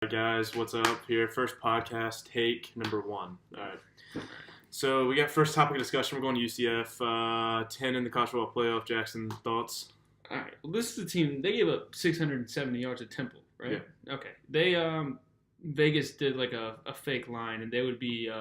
Guys, what's up? Here, first podcast, take number 1. All right. So we got first topic of discussion. We're going to UCF, 10 in the college football playoff. Jackson, thoughts? All right. Well, this is the team. They gave up 670 yards at Temple, right? Yeah. Okay. They Vegas did like a fake line, and they would be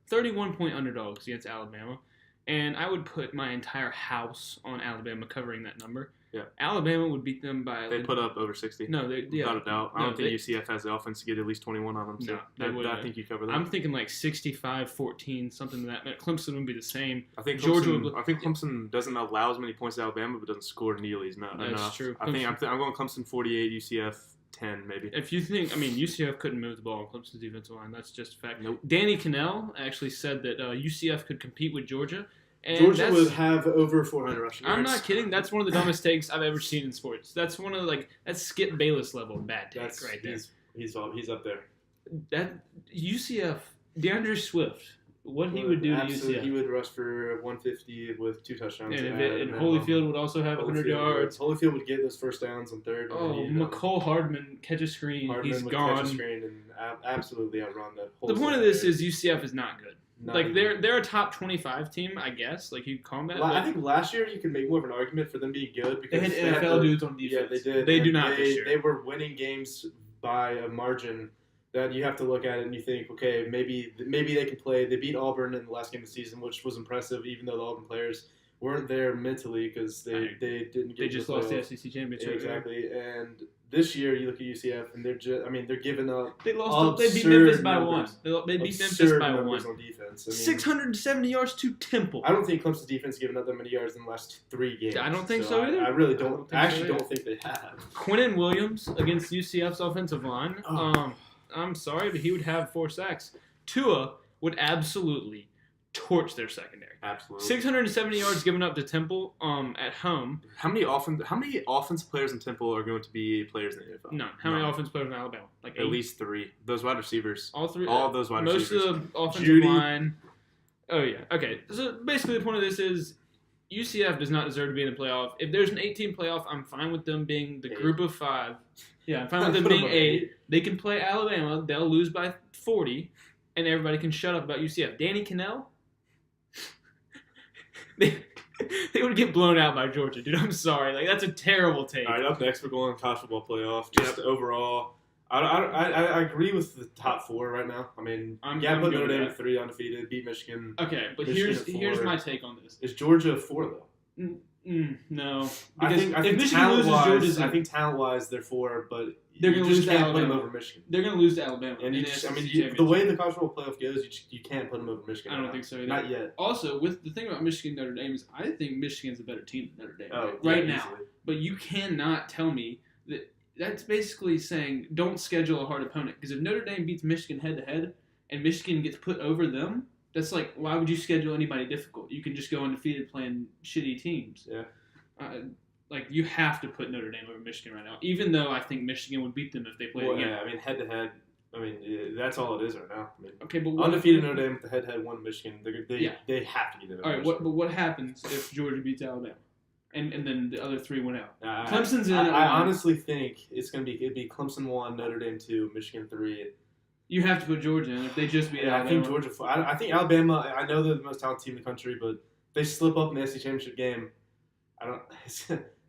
31-point underdogs against Alabama, and I would put my entire house on Alabama covering that number. Yeah. Alabama would beat them by. They put up over 60. No, without a doubt. I don't think UCF has the offense to get at least 21 on them. So I think you cover that. I'm thinking like 65-14, something to that. Clemson would be the same. I think Clemson doesn't allow as many points to Alabama, but doesn't score nearly enough. That's true. I'm going Clemson 48, UCF 10 maybe. If you think, UCF couldn't move the ball on Clemson's defensive line. That's just a fact. Nope. Danny Cannell actually said that UCF could compete with Georgia. And Georgia would have over 400 rushing yards. I'm not kidding. That's one of the dumbest takes I've ever seen in sports. That's one of that's Skip Bayless level bad take right there. He's up there. That UCF, DeAndre Swift, what he would do to UCF. He would rush for 150 with 2 touchdowns. And Holyfield would also have 100 yards. Holyfield would get those first downs on third. McCole Hardman catch a screen. He's gone. Catch a screen and absolutely outrun that. The point of this is UCF is not good. Not they're a top 25 team, I guess. Like you call them that. I think last year you could make more of an argument for them being good because they had NFL dudes on defense. Yeah, they did. They do not this year. They were winning games by a margin that you have to look at it and you think, okay, maybe they can play. They beat Auburn in the last game of the season, which was impressive, even though the Auburn players weren't there mentally because they didn't get. They just lost the SEC championship. Yeah, exactly, and this year you look at UCF and they're giving up. They lost. They beat Memphis by 1. They beat Memphis by 1 on defense. 670 yards to Temple. I don't think Clemson's defense given up that many yards in the last 3 games. I don't think so either. I really don't. I actually don't think they have. Quinnen Williams against UCF's offensive line. I'm sorry, but he would have 4 sacks. Tua would absolutely torch their secondary. Absolutely. 670 yards given up to Temple at home. How many offensive players in Temple are going to be players in the NFL? None. How many offensive players in Alabama? Like 8? At least 3. Those wide receivers. All 3. All of those wide receivers. Most of the offensive Judy. line. Oh yeah. Okay. So basically, the point of this is UCF does not deserve to be in the playoff. If there's an 8-team playoff, I'm fine with them being the group of 5. Yeah, I'm fine with them being 8. They can play Alabama. They'll lose by 40, and everybody can shut up about UCF. Danny Cannell. They would get blown out by Georgia, dude. I'm sorry. That's a terrible take. All right, up next we're going college football playoff. Just overall, I agree with the top 4 right now. Put Notre Dame at 3 undefeated, beat Michigan. Okay, but Michigan here's my take on this. Is Georgia 4 though? No, I think if Michigan loses, Georgia's. I think talent-wise they're 4, but they're going to lose to can't put them Alabama over Michigan. They're going to lose to Alabama. And the way the college football playoff goes, you can't put them over Michigan. I don't think so either. Not yet. Also, with the thing about Michigan Notre Dame is, I think Michigan's a better team than Notre Dame now. Easily. But you cannot tell me that. That's basically saying don't schedule a hard opponent, because if Notre Dame beats Michigan head to head and Michigan gets put over them, that's like, why would you schedule anybody difficult? You can just go undefeated playing shitty teams. Yeah. You have to put Notre Dame over Michigan right now, even though I think Michigan would beat them if they played again. Yeah, head to head. That's all it is right now. Okay, but undefeated Notre Dame with the head won Michigan. They have to get it. All right, but what happens if Georgia beats Alabama, and then the other 3 went out? Clemson's in. I honestly think it'd be Clemson 1, Notre Dame 2, Michigan 3. You have to put Georgia in if they just beat Alabama. I think Georgia 4. I think Alabama. I know they're the most talented team in the country, but they slip up in the SEC championship game. It's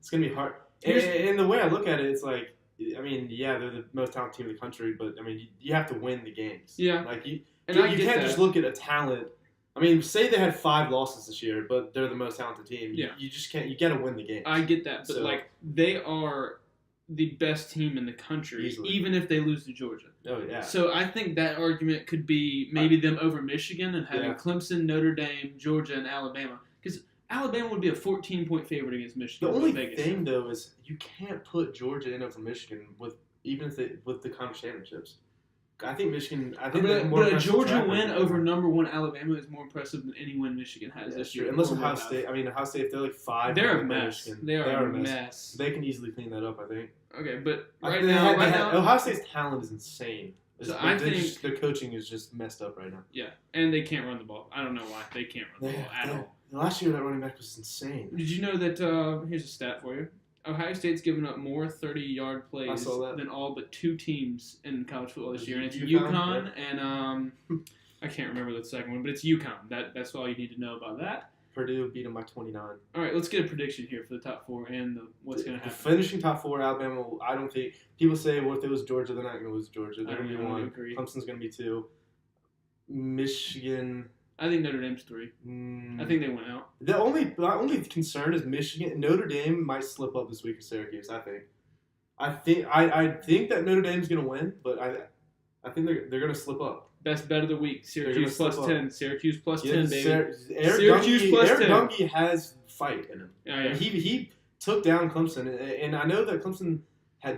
gonna be hard. And the way I look at it, it's like, they're the most talented team in the country, but you have to win the games. Yeah. You can't just look at a talent. Say they had 5 losses this year, but they're the most talented team. Yeah. You just can't. You got to win the game. I get that, but they are the best team in the country, Easily. even if they lose to Georgia. Oh yeah. So I think that argument could be maybe them over Michigan and having Clemson, Notre Dame, Georgia, and Alabama, because Alabama would be a 14-point favorite against Michigan. The only thing though is you can't put Georgia in over Michigan with the conference championships. I think Michigan. But a Georgia win over number 1 Alabama is more impressive than any win Michigan has this year. Unless Ohio State. Ohio State, if they're 5. They're a mess. They are a mess. They can easily clean that up, I think. Okay, but right now, Ohio State's talent is insane. So I think their coaching is just messed up right now. Yeah, and they can't run the ball. I don't know why they can't run the ball at all. Last year, that running back was insane. Did you know that? Here's a stat for you. Ohio State's given up more 30-yard I plays saw that. than all but 2 teams in college football this year, and it's UConn? UConn and I can't remember the second one, but it's UConn. That's all you need to know about that. Purdue beat them by 29. All right, let's get a prediction here for the top 4 and what's going to The happen. finishing top 4, Alabama. I don't think people say, well, if it was Georgia, they're not going to lose Georgia. They're I going to be don't 1. agree. Clemson's going to be 2. Michigan. I think Notre Dame's 3. I think they went out. The only concern is Michigan. Notre Dame might slip up this week for Syracuse. I think that Notre Dame's going to win, but I think they're going to slip up. Best bet of the week. Syracuse plus slip 10. Syracuse plus 10, baby. Syracuse plus Eric 10. Dungey has fight in him. Oh, yeah. He took down Clemson, and I know that Clemson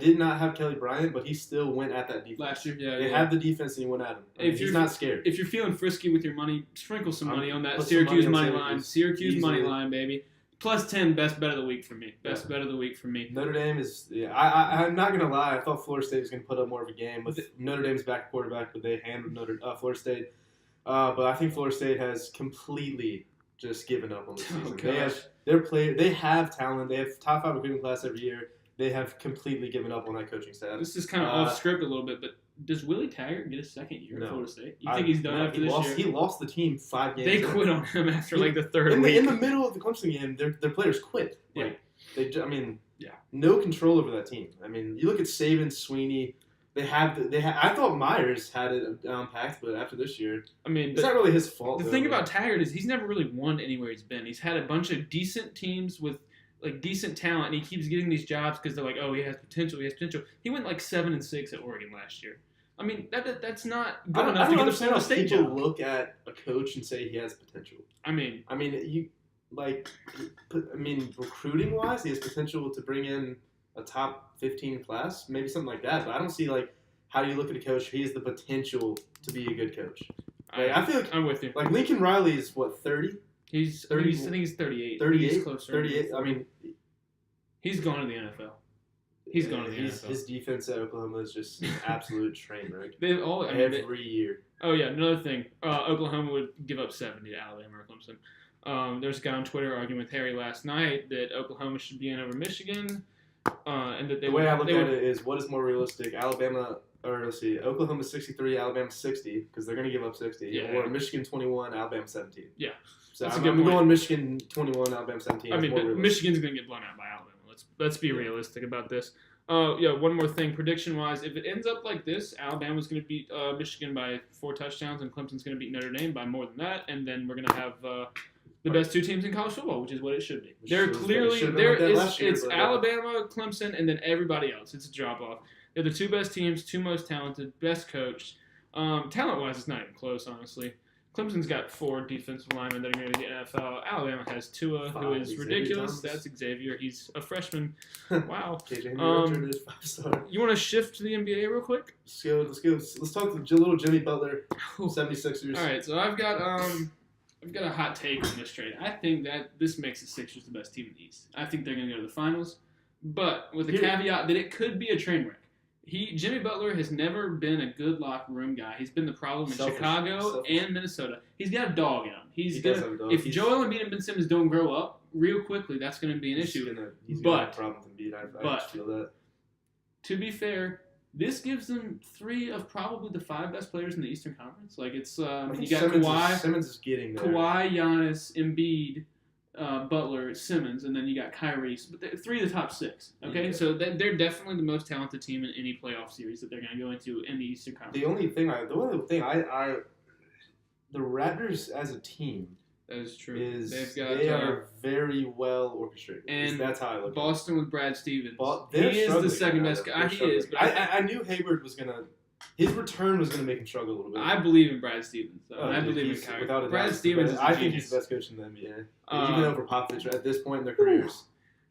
did not have Kelly Bryant, but he still went at that defense. Last year, yeah. They yeah. had the defense, and he went at him. If He's you're- not scared. If you're feeling frisky with your money, sprinkle some money on that Put some Syracuse money on money line. Syracuse. Syracuse money Easily. line, baby. Plus 10, best bet of the week for me. Best Yeah. bet of the week for me. Notre Dame is. Yeah, I'm not gonna lie. I thought Florida State was gonna put up more of a game with Notre Dame's back quarterback, but they handled Florida State. But I think Florida State has completely just given up on the season. They have talent. They have top 5 recruiting class every year. They have completely given up on that coaching staff. This is kind of off script a little bit, but does Willie Taggart get a second year No. at Florida State? You think he's done after this year? He lost the team 5 games. They quit on him after like the third in week. the middle of the Clemson game. Their players quit. Yeah. Like no control over that team. I mean, you look at Saban, Sweeney. I thought Myers had it down packed, but after this year, I mean, it's not really his fault. the thing about Taggart is he's never really won anywhere he's been. He's had a bunch of decent teams with like decent talent, and he keeps getting these jobs because they're like, oh, he has potential. He went like 7-6 at Oregon last year. I mean, that's not good enough to get the Florida State people job. look at a coach and say he has potential. I mean, recruiting wise, he has potential to bring in a top 15 class, maybe something like that. But I don't see like how do you look at a coach? He has the potential to be a good coach. I feel like I'm with you. like Lincoln Riley is what 30. He's 30 I think he's 38. 38, He's closer. 38. I mean, he's gone to the NFL. He's gone to the NFL. His defense at Oklahoma is just an absolute train wreck. They've all Every year. Oh yeah, another thing. Oklahoma would give up 70 to Alabama or Clemson. There's a guy on Twitter arguing with Harry last night that Oklahoma should be in over Michigan, and that The way I look at it is, what is more realistic? Oklahoma 63, Alabama 60, because they're going to give up 60. Yeah. Or Michigan 21, Alabama 17. Yeah. So That's a I'm good point. going Michigan 21, Alabama 17. I mean, It's more but realistic. Michigan's going to get blown out by Alabama. Let's be realistic about this. One more thing, prediction-wise, if it ends up like this, Alabama's going to beat Michigan by 4 touchdowns, and Clemson's going to beat Notre Dame by more than that, and then we're going to have the best 2 teams in college football, which is what it should be. It's Alabama, Clemson, and then everybody else. It's a drop-off. They're the 2 best teams, 2 most talented, best coached. Talent-wise, it's not even close, honestly. Clemson's got 4 defensive linemen that are going to the NFL. Alabama has Tua, who is Xavier ridiculous. Thomas. That's Xavier. He's a freshman. Wow. KJ Um, Richard is 5-star. You want to shift to the NBA real quick? Let's talk to little Jimmy Butler, 76ers. All right, so I've got a hot take on this trade. I think that this makes the Sixers the best team in the East. I think they're going to go to the finals, but with the caveat that it could be a train wreck. Jimmy Butler has never been a good locker room guy. He's been the problem in Chicago and Minnesota. He's got a dog in him. If Joel Embiid and Ben Simmons don't grow up real quickly, that's going to be an issue. He's going to have problems with Embiid. I just feel that. To be fair, this gives them 3 of probably the 5 best players in the Eastern Conference. Like it's you got Kawhi, Simmons is getting there. Kawhi, Giannis, Embiid, Butler, Simmons, and then you got Kyrie. But they're 3 of the top 6. Okay, Yeah. so they're definitely the most talented team in any playoff series that they're going to go into in the Eastern Conference. The only thing the Raptors as a team That is true. is They've got they are very well orchestrated. and That's how I look at it. Boston with Brad Stevens. They're He is the struggling second right best now. guy. They're He struggling. is. But I knew Hayward was gonna. His return was gonna make him struggle a little bit. I believe in Brad Stevens. Though. Oh, I dude, believe in he's- Kyrie. without a Brad doubt, Stevens is a I think genius. he's the best coach in the NBA, Uh, even over Popovich at this point in their careers.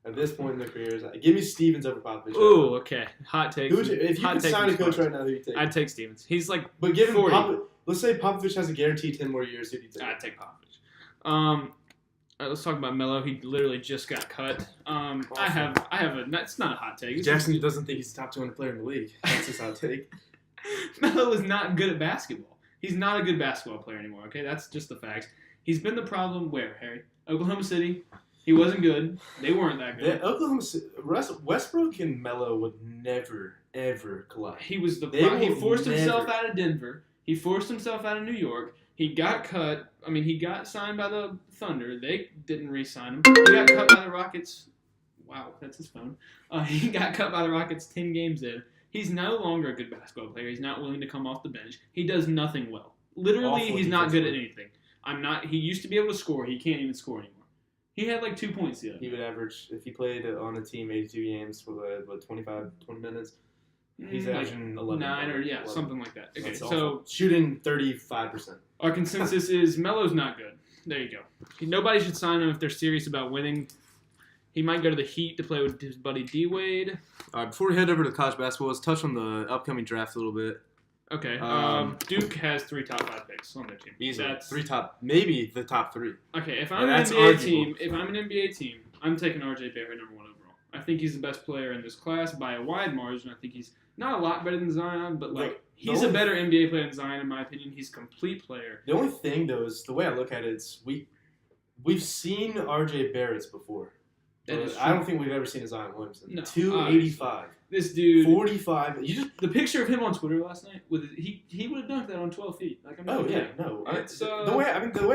At this point in their careers, give me Stevens over Popovich. Ooh, okay. Hot take. If you could sign a coach right now, who you take? I'd take Stevens. He's like, but given 40. let's say Popovich has a guaranteed 10 more years, who do you take? I'd take Popovich. All right, let's talk about Melo. He literally just got cut. I have a. It's not a hot take. It's Jackson doesn't think he's the top 200 player in the league. That's his hot take. Melo is not good at basketball. He's not a good basketball player anymore. Okay, that's just the facts. He's been the problem where, Harry? Oklahoma City. He wasn't good. They weren't that good. Westbrook and Melo would never ever collide. He was the They he will forced himself never- out of Denver. He forced himself out of New York. He got cut. I mean, he got signed by the Thunder. They didn't re-sign him. He got cut by the Rockets. Wow, that's his phone. He got cut by the Rockets 10 games in. He's no longer a good basketball player. He's not willing to come off the bench. He does nothing well. Literally, Awful he's not good at defensively. anything. He used to be able to score. He can't even score anymore. He had like 2 points the other He night. would average, if he played on a team 82 games for 20 minutes, he's Like averaging 11. 9 or 11. something like that. Okay, That's so awful. Shooting 35%. our consensus is Melo's not good. There you go. Nobody should sign him if they're serious about winning. He might go to the Heat to play with his buddy D-Wade. All right, before we head over to college basketball, let's touch on the upcoming draft a little bit. Okay. Duke has 3 top 5 picks on their team. Easily. That's 3 top, maybe the top 3. okay. If And I'm an that's NBA arguable. team, I'm taking RJ Barrett number 1 overall. I think he's the best player in this class by a wide margin. I think he's not a lot better than Zion, but like he's a only- better NBA player than Zion in my opinion. He's a complete player. The only thing, though, is the way I look at it is we've seen RJ Barrett's before. That But is I true. don't think we've ever seen a Zion Williamson. No, 285. This dude, 45. You just. the picture of him on Twitter last night with he would have dunked that on 12 feet. Like I'm not Oh yeah, kidding. no. It's, The way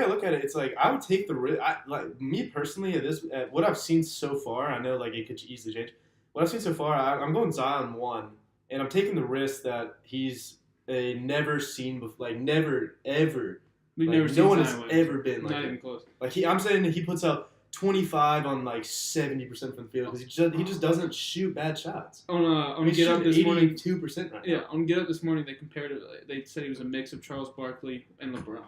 I look at it, it's like I would take the risk. Like me personally, at what I've seen so far, I know like it could easily change. What I've seen so far, I'm going Zion 1, and I'm taking the risk that he's a never seen before, like never ever. We've Like, never no seen one Zion has Williamson. ever been like Not him. even close. Like I'm saying that he puts up 25 on like 70% from the field because he just doesn't shoot bad shots. On He's Get Up shooting this morning, 82% right now. yeah, on Get Up this morning they compared it. They said he was a mix of Charles Barkley and LeBron,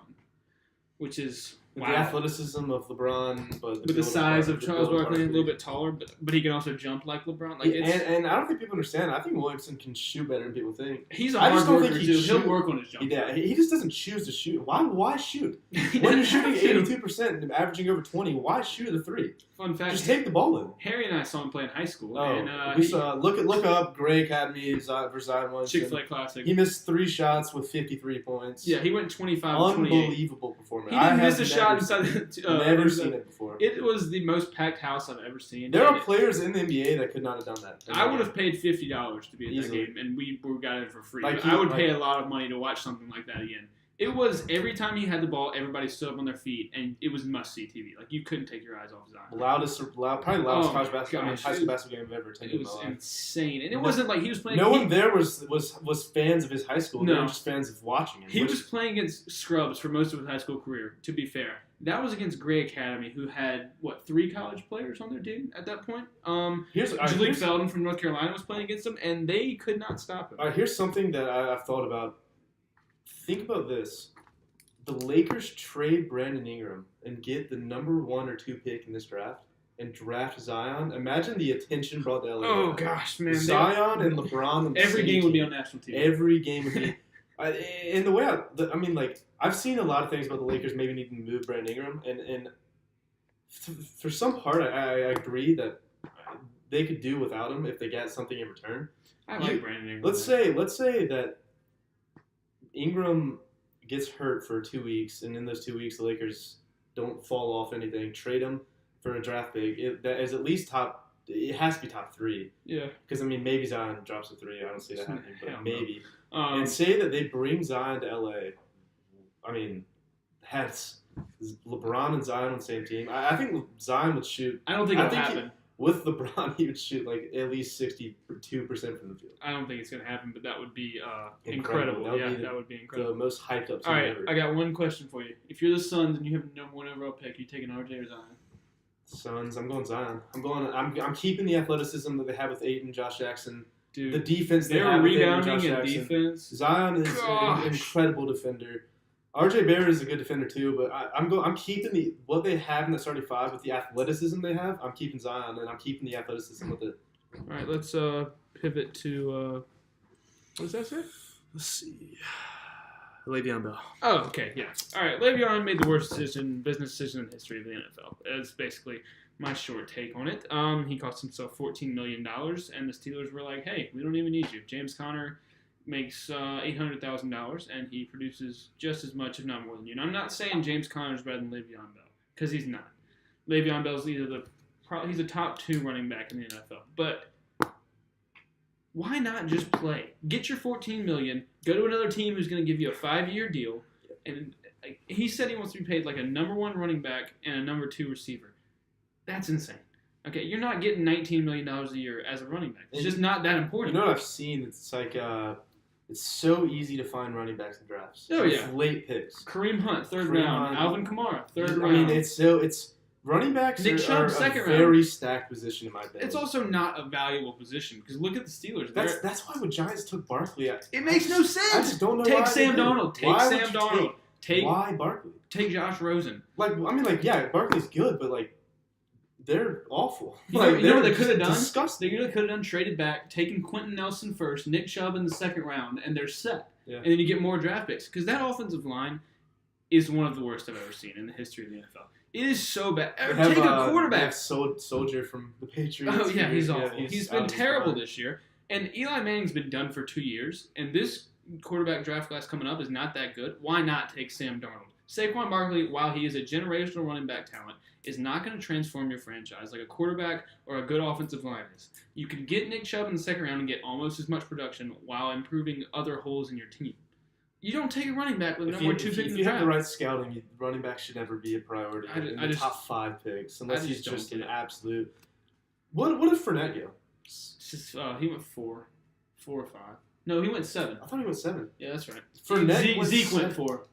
which is With wow. the athleticism of LeBron, but With the build size of the Charles build Barkley, and a little bit taller, but he can also jump like LeBron. Like it's, and I don't think people understand. I think Williamson can shoot better than people think. he's a I hard just don't worker think too. he He'll shoot- work on his jump. Yeah, he just doesn't choose to shoot. Why shoot? He When you're doesn't shooting have to. 82% and averaging over 20, why shoot the 3? Fun fact: Just take the ball in. Harry and I saw him play in high school, Oh, and we saw. Look up Gray Academy versus Zion Williamson. Chick-fil-A Classic. He missed 3 shots with 53 points. Yeah, he went 25 28. Unbelievable performance. He I didn't have miss a never shot inside. Never inside- seen it before. It was the most packed house I've ever seen. There are And players in the NBA that could not have done that. I would have paid $50 to be at Easily. that game, and we got it for free. Like But he- I would pay like- a lot of money to watch something like that again. It was every time he had the ball, everybody stood up on their feet, and it was must-see TV. Like you couldn't take your eyes off Zion. Probably loudest Oh college my basketball, gosh. high school basketball game I've ever attended It in was my life. insane, and it No- wasn't like he was playing. No he, one there was fans of his high school. They No. were just fans of watching him. He which- was playing against scrubs for most of his high school career. To be fair, that was against Gray Academy, who had 3 college players on their team at that point. Here's, all right, Jaleel here's, Felton from North Carolina was playing against him, and they could not stop him. all right, here's something that I've thought about. Think about this. The Lakers trade Brandon Ingram and get the number 1 or 2 pick in this draft and draft Zion. Imagine the attention brought to LA. Oh gosh, man! Zion and LeBron. On the Every same game would be team. on national TV. Every game would be. In the way I mean, like I've seen a lot of things about the Lakers maybe needing to move Brandon Ingram, and for some part I agree that they could do without him if they get something in return. I like Brandon Ingram. Let's say that Ingram gets hurt for 2 weeks, and in those 2 weeks the Lakers don't fall off anything. Trade him for a draft pick. That is at least top. It has to be top 3 yeah. because I mean maybe Zion drops a 3. I don't see that happening, but Hell no. maybe. Um, And say that they bring Zion to LA. I mean, that's LeBron and Zion on the same team. I think Zion would shoot I don't think I it'll think happen. with LeBron. He would shoot like at least 62% from the field. I don't think it's gonna happen, but that would be Incredible. incredible. That would Yeah, be that would be The incredible. most hyped up team All right, ever. I got one question for you. If you're the Suns and you have the number 1 overall pick, you taking RJ or Zion? Suns. I'm going Zion. I'm keeping the athleticism that they have with Ayton, Josh Jackson. Dude, The defense they they were have with Ayton and rebounding Josh and Jackson. defense. Zion is Gosh. an incredible defender. RJ Barrett is a good defender too, but I'm keeping what they have in the starting 5 with the athleticism they have. I'm keeping Zion, and I'm keeping the athleticism with it. All right, let's pivot to what does that say? Let's see. Le'Veon Bell. Oh, okay, yeah. All right, Le'Veon made the worst business decision in the history of the NFL. That's basically my short take on it. He cost himself $14 million, and the Steelers were like, hey, we don't even need you. James Conner makes $800,000, and he produces just as much, if not more than you. And I'm not saying James Conner's better than Le'Veon Bell, because he's not. Le'Veon Bell's either the he's a top 2 running back in the NFL. But why not just play? Get your $14 million. Go to another team who's going to give you a 5-year deal. And he said he wants to be paid like a number 1 running back and a number 2 receiver. That's insane. Okay, you're not getting $19 million a year as a running back. It's just not that important. You know what I've seen? It's like it's so easy to find running backs in drafts. Oh, With yeah. late picks. Kareem Hunt, 3rd Kareem round. Hunt. Alvin Kamara, 3rd round. I mean, it's running backs Nick are Chubb, a 2nd round. very stacked position in my opinion. It's also not a valuable position because look at the Steelers. That's why when Giants took Barkley, It makes no sense. I just don't know why Take they Sam did. Darnold. Take Why would Sam you Darnold. why Barkley? Take Josh Rosen. Like, I mean, like, yeah, Barkley's good, but like, they're awful. You Like, know what they they're could have done? disgusting. They could have done traded back, taken Quentin Nelson first, Nick Chubb in the 2nd round, and they're set. Yeah. And then you get more draft picks because that offensive line is one of the worst I've ever seen in the history of the NFL. It is so bad. They have, Take a they have quarterback. Soldier from the Patriots. Oh yeah, he's awful. Yeah, he's out been of his terrible prime. this year. And Eli Manning's been done for 2 years. And this quarterback draft class coming up is not that good. Why not take Sam Darnold? Saquon Barkley, while he is a generational running back talent, is not going to transform your franchise like a quarterback or a good offensive line is. You can get Nick Chubb in the 2nd round and get almost as much production while improving other holes in your team. You don't take a running back with If number you, 2 if pick you, in if the you have draft. the right scouting, running back should never be a priority in the top 5 picks, unless he's don't just get an it. absolute. What did Fournette go? He went 4 or 5. No, he went 7. I thought he went 7. Yeah, that's right. Fournette Zeke went 7. 4.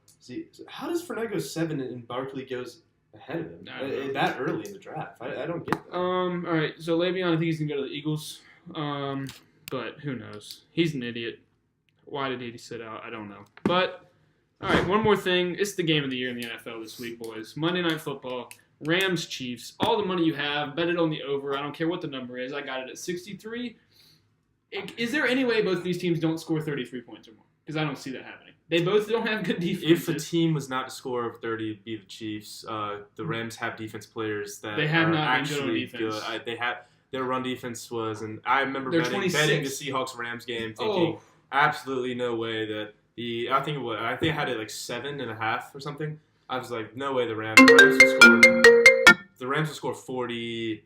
How does Fournette go 7 and Barkley goes ahead of him I don't know. that early in the draft? I don't get that. All right. So Le'Veon, I think he's gonna go to the Eagles. But who knows? He's an idiot. Why did he sit out? I don't know. But all right, one more thing. It's the game of the year in the NFL this week, boys. Monday Night Football. Rams Chiefs. All the money you have, bet it on the over. I don't care what the number is. I got it at 63. Is there any way both of these teams don't score 33 points or more? Because I don't see that happening. They both don't have good defense. If a team was not to score over 30, it'd be the Chiefs. The Rams have defense players that They have are not been good on actually defense. They have their run defense was, and I remember They're betting 26. the Seahawks Rams game, thinking absolutely no way that I think I had it like 7.5 or something. I was like, no way the Rams will score 40,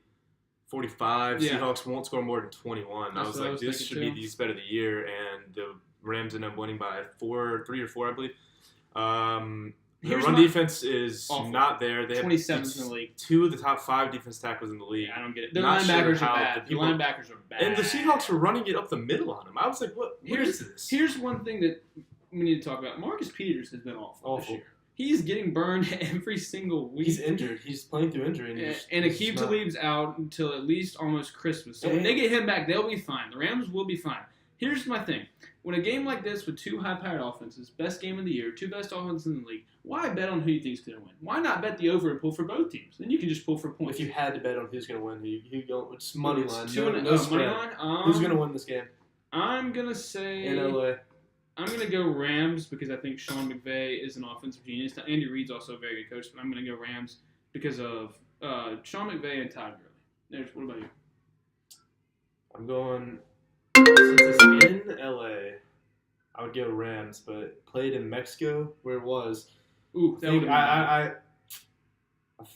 45. Yeah. Seahawks won't score more than 21. I That's was what I like, was this thinking should be too. the bet of the year, and the Rams end up winning by 3 or 4, I believe. The Here's run my- defense is Awful. not there. They have 27th in the league. 2 of the top 5 defense tackles in the league. Yeah, I don't get it. The Not sure linebackers how are bad. the The people- linebackers are bad. And the Seahawks were running it up the middle on him. I was like, what is this? Here's one thing that we need to talk about. Marcus Peters has been awful this Awful. year. He's getting burned every single week. He's injured. He's playing through injury. And Aqib Talib's out until at least almost Christmas. So when they get him back, they'll be fine. The Rams will be fine. Here's my thing. When a game like this with 2 high-powered offenses, best game of the year, 2 best offenses in the league, why bet on who you think's going to win? Why not bet the over and pull for both teams? Then you can just pull for points. If you had to bet on who's going to win, who go? It's money line. It's 2 No spread. money line? Who's going to win this game I'm going to say... in LA? I'm going to go Rams because I think Sean McVay is an offensive genius. Now, Andy Reid's also a very good coach, but I'm going to go Rams because of Sean McVay and Todd Gurley. What about you? I'm going. Since it's in LA, I would go Rams, but played in Mexico where it was. Ooh, that would I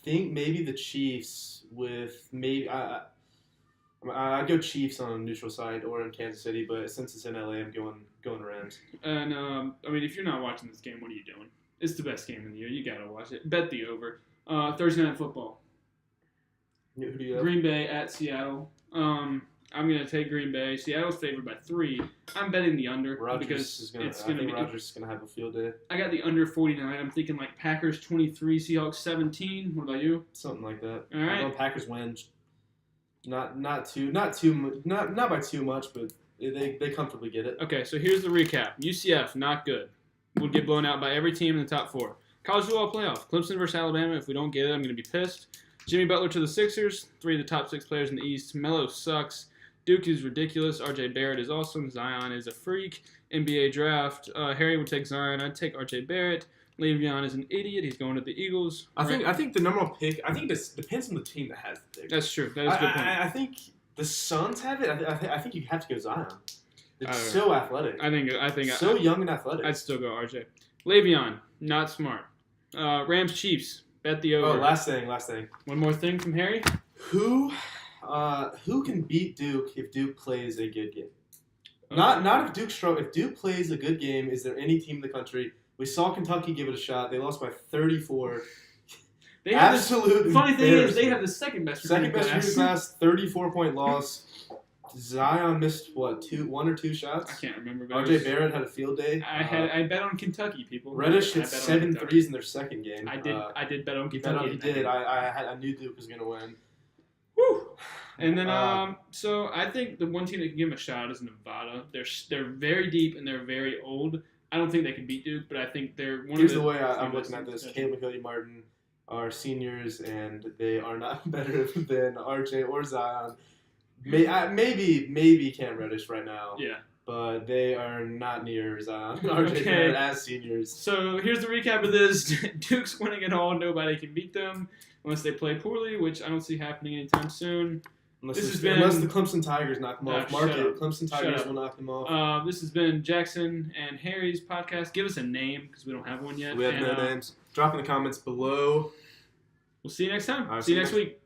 think maybe the Chiefs with maybe I'd go Chiefs on a neutral side or in Kansas City, but since it's in LA, I'm going Rams. And I mean, if you're not watching this game, what are you doing? It's the best game of the year. You gotta watch it. Bet the over. Thursday Night Football. Who do you have? Green Bay at Seattle. I'm gonna take Green Bay. Seattle's favored by 3. I'm betting the under because it's I gonna think be. Rodgers is gonna have a field day. I got the under 49. I'm thinking like Packers 23, Seahawks 17. What about you? Something like that. All right. I'm going Packers win. Not by too much, but they comfortably get it. Okay, so here's the recap. UCF, not good. We'll get blown out by every team in the top 4. College football playoff. Clemson versus Alabama. If we don't get it, I'm going to be pissed. Jimmy Butler to the Sixers. 3 of the top 6 players in the East. Melo sucks. Duke is ridiculous. RJ Barrett is awesome. Zion is a freak. NBA draft. Harry would take Zion. I'd take RJ Barrett. Le'Veon is an idiot. He's going to the Eagles. I think the number 1 pick. I think this depends on the team that has the pick. That's true. That is a good point. I think the Suns have it. I think you have to go Zion. It's I don't so athletic. I think So young and athletic. I'd still go RJ. Le'Veon, not smart. Rams Chiefs. Bet the over. last thing. One more thing from Harry. Who can beat Duke if Duke plays a good game? Not if Duke If Duke plays a good game, is there any team in the country? We saw Kentucky give it a shot. They lost by 34. They have Absolute. Funny thing is, they have the second best recruiting class. 34-point loss. Zion missed what, one or two shots? I can't remember. But RJ Barrett had a field day. I bet on Kentucky, people. Reddish hit 7 threes in their second game. I did bet on Kentucky. He did. I knew Duke was gonna win. Woo! And then, so I think the one team that can give them a shot is Nevada. They're very deep and they're very old. I don't think they can beat Duke, but I think they're one Here's of the. the way I'm looking at this. Caleb and Cody Martin are seniors, and they are not better than RJ or Zion. Maybe Cam Reddish right now. Yeah. But they are not near Zion and RJ Barrett as seniors. So here's the recap of this. Duke's winning it all. Nobody can beat them unless they play poorly, which I don't see happening anytime soon. Unless the Clemson Tigers knock them off. Clemson Tigers will knock them off. This has been Jackson and Harry's podcast. Give us a name because we don't have one yet. We have no names. Drop in the comments below. We'll see you next time. Right, see you next week.